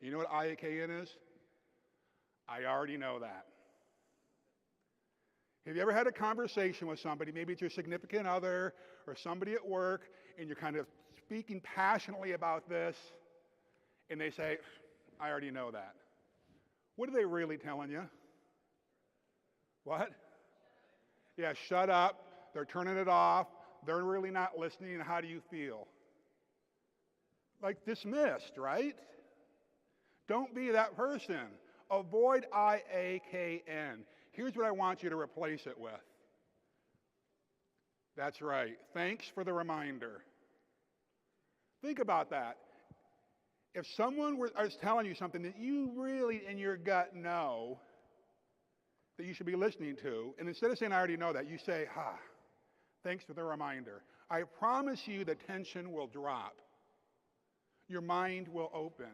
You know what IAKN is? I already know that. Have you ever had a conversation with somebody, maybe it's your significant other or somebody at work, and you're kind of speaking passionately about this, and they say, I already know that. What are they really telling you? What? Yeah, shut up. They're turning it off. They're really not listening. How do you feel? Like dismissed, right? Don't be that person. Avoid IAKN. Here's what I want you to replace it with. That's right. Thanks for the reminder. Think about that. If someone was telling you something that you really in your gut know that you should be listening to, and instead of saying, I already know that, you say, thanks for the reminder. I promise you the tension will drop. Your mind will open.